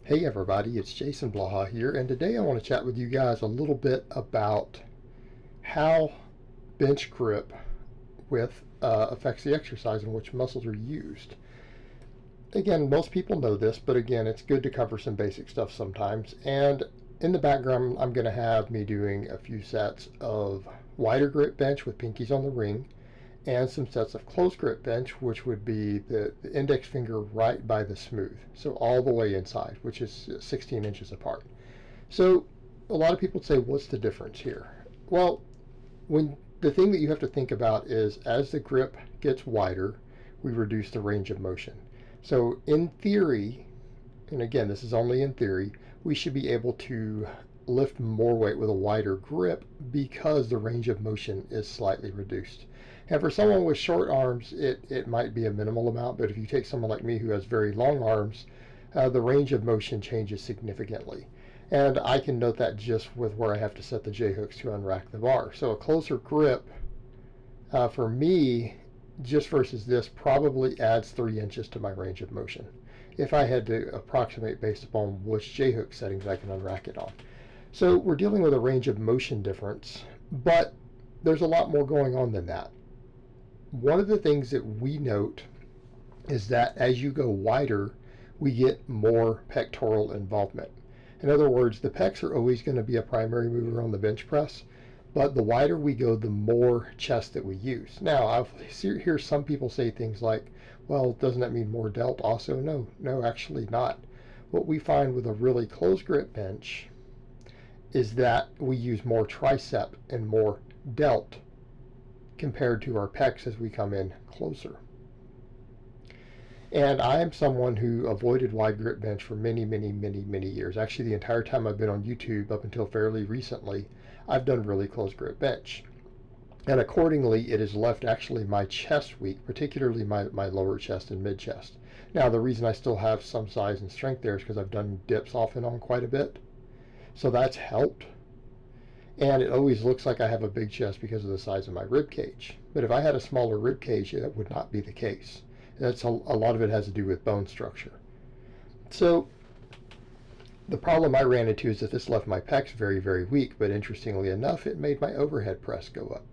Hey everybody, it's Jason Blaha here, and today I want to chat with you guys a little bit about how bench grip affects the exercise and which muscles are used. Again, most people know this, but again, it's good to cover some basic stuff sometimes. And in the background, I'm going to have me doing a few sets of wider grip bench with pinkies on the ring, and some sets of close grip bench, which would be the index finger right by the smooth, so all the way inside, which is 16 inches apart. So a lot of people say, what's the difference here? Well, when the thing that you have to think about is as the grip gets wider, we reduce the range of motion. So in theory, and again, this is only in theory, we should be able to lift more weight with a wider grip because the range of motion is slightly reduced. And for someone with short arms, it might be a minimal amount, but if you take someone like me who has very long arms, the range of motion changes significantly. And I can note that just with where I have to set the J-hooks to unrack the bar. So a closer grip, for me, just versus this, probably adds 3 inches to my range of motion, if I had to approximate based upon which J-hook settings I can unrack it on. So we're dealing with a range of motion difference, but there's a lot more going on than that. One of the things that we note is that as you go wider, we get more pectoral involvement. In other words, the pecs are always going to be a primary mover on the bench press, but the wider we go, the more chest that we use. Now, I've hear some people say things like, well, doesn't that mean more delt also? No, actually not. What we find with a really close grip bench is that we use more tricep and more delt compared to our pecs as we come in closer. And I am someone who avoided wide grip bench for many years. Actually, the entire time I've been on YouTube up until fairly recently, I've done really close grip bench. And accordingly, it has left actually my chest weak, particularly my lower chest and mid chest. Now, the reason I still have some size and strength there is because I've done dips off and on quite a bit. So that's helped. And it always looks like I have a big chest because of the size of my rib cage. But if I had a smaller rib cage, that would not be the case. That's a lot of it has to do with bone structure. So the problem I ran into is that this left my pecs very weak, but interestingly enough, it made my overhead press go up.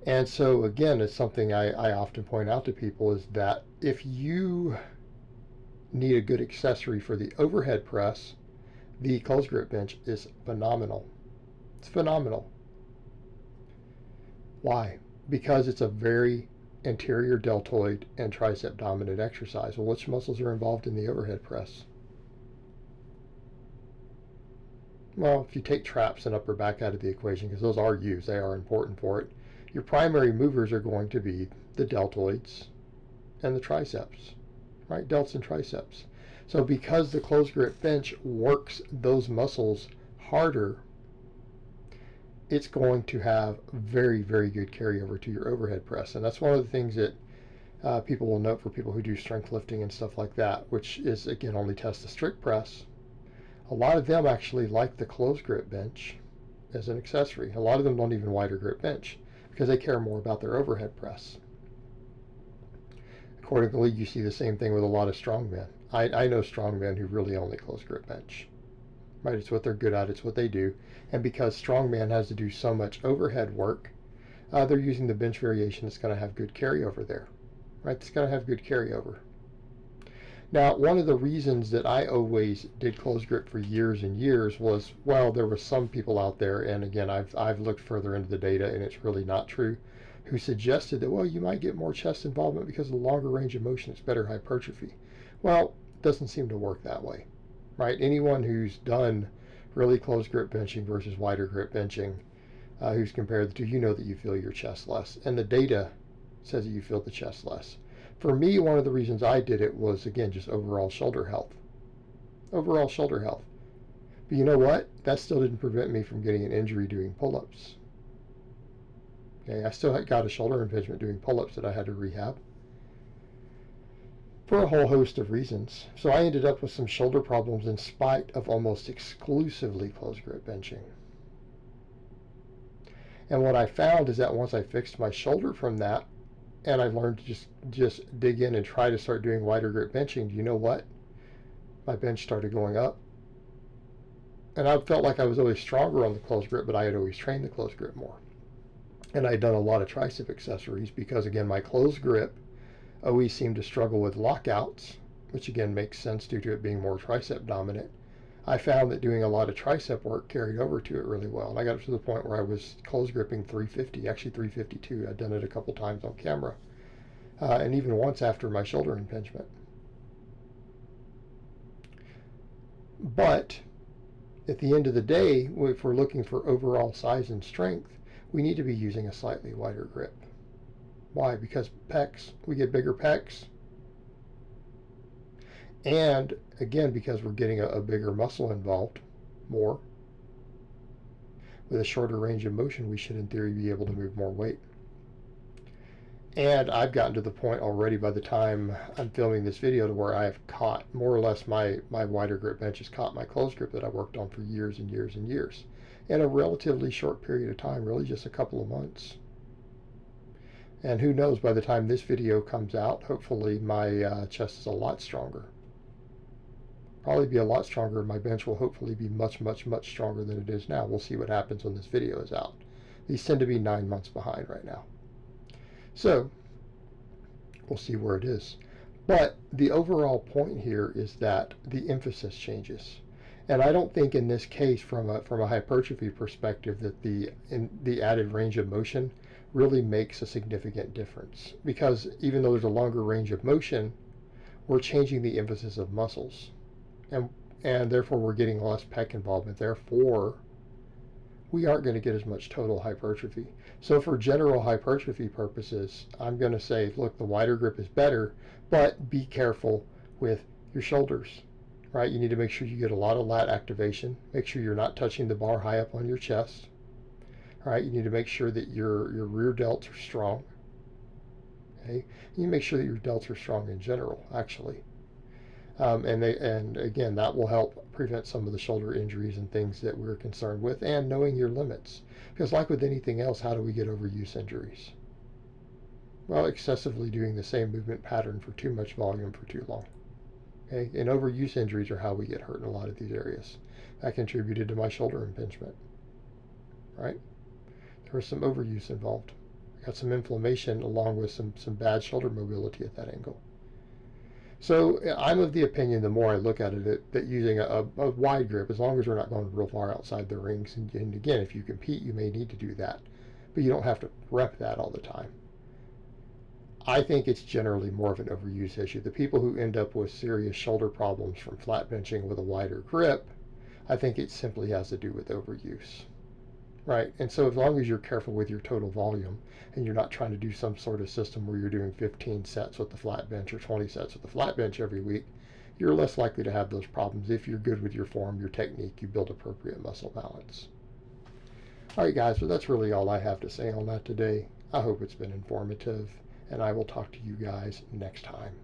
And so again, it's something I often point out to people is that if you need a good accessory for the overhead press, the close grip bench is phenomenal. It's phenomenal. Why? Because it's a very anterior deltoid and tricep dominant exercise. Well, which muscles are involved in the overhead press? Well, if you take traps and upper back out of the equation, because those are used, they are important for it, your primary movers are going to be the deltoids and the triceps, right? Delts and triceps. So because the closed grip bench works those muscles harder, it's going to have very good carryover to your overhead press. And that's one of the things that people will note for people who do strength lifting and stuff like that, which is, again, only test the strict press. A lot of them actually like the closed grip bench as an accessory. A lot of them don't even wider grip bench because they care more about their overhead press. Accordingly, you see the same thing with a lot of strongmen. I know strongmen who really only close grip bench. Right, it's what they're good at, it's what they do. And because strongman has to do so much overhead work, they're using the bench variation that's going to have good carryover there. Right, it's going to have good carryover. Now, one of the reasons that I always did close grip for years and years was, well, there were some people out there, and again, I've looked further into the data, and it's really not true, who suggested that, well, you might get more chest involvement because of the longer range of motion, it's better hypertrophy. Well, it doesn't seem to work that way. Right? Anyone who's done really close grip benching versus wider grip benching, who's compared the two, you know that you feel your chest less. And the data says that you feel the chest less. For me, one of the reasons I did it was, again, just overall shoulder health. Overall shoulder health. But you know what? That still didn't prevent me from getting an injury doing pull-ups. Okay, I still got a shoulder impingement doing pull-ups that I had to rehab for a whole host of reasons. So I ended up with some shoulder problems in spite of almost exclusively close grip benching. And what I found is that once I fixed my shoulder from that, and I learned to just dig in and try to start doing wider grip benching. Do you know what? My bench started going up. And I felt like I was always stronger on the closed grip, but I had always trained the closed grip more. And I had done a lot of tricep accessories because, again, my closed grip always seemed to struggle with lockouts, which again makes sense due to it being more tricep dominant. I found that doing a lot of tricep work carried over to it really well. And I got up to the point where I was close gripping 350, actually 352. I'd done it a couple times on camera. And even once after my shoulder impingement. But at the end of the day, if we're looking for overall size and strength, we need to be using a slightly wider grip. Why? Because pecs, we get bigger pecs. And again, because we're getting a bigger muscle involved, more. With a shorter range of motion, we should in theory be able to move more weight. And I've gotten to the point already by the time I'm filming this video to where I have caught more or less my wider grip bench has caught my closed grip that I worked on for years and years and years in a relatively short period of time, really just a couple of months. And who knows, by the time this video comes out, hopefully my chest is a lot stronger. Probably be a lot stronger. My bench will hopefully be much, much, much stronger than it is now. We'll see what happens when this video is out. These tend to be 9 months behind right now. So we'll see where it is. But the overall point here is that the emphasis changes. And I don't think in this case, from a hypertrophy perspective, that the added range of motion really makes a significant difference. Because even though there's a longer range of motion, we're changing the emphasis of muscles. And therefore we're getting less pec involvement. Therefore, we aren't going to get as much total hypertrophy. So for general hypertrophy purposes, I'm going to say, look, the wider grip is better, but be careful with your shoulders, right? You need to make sure you get a lot of lat activation. Make sure you're not touching the bar high up on your chest. All right, you need to make sure that your rear delts are strong. Okay, you make sure that your delts are strong in general, actually. And again, that will help prevent some of the shoulder injuries and things that we're concerned with, and knowing your limits. Because like with anything else, how do we get overuse injuries? Well, excessively doing the same movement pattern for too much volume for too long. Okay, and overuse injuries are how we get hurt in a lot of these areas. That contributed to my shoulder impingement, right? There was some overuse involved. I got some inflammation along with some bad shoulder mobility at that angle. So I'm of the opinion, the more I look at it, that using a wide grip, as long as we're not going real far outside the rings, and again, if you compete, you may need to do that, but you don't have to rep that all the time. I think it's generally more of an overuse issue. The people who end up with serious shoulder problems from flat benching with a wider grip, I think it simply has to do with overuse. Right, and so as long as you're careful with your total volume and you're not trying to do some sort of system where you're doing 15 sets with the flat bench or 20 sets with the flat bench every week, you're less likely to have those problems if you're good with your form, your technique, you build appropriate muscle balance. All right, guys, so that's really all I have to say on that today. I hope it's been informative, and I will talk to you guys next time.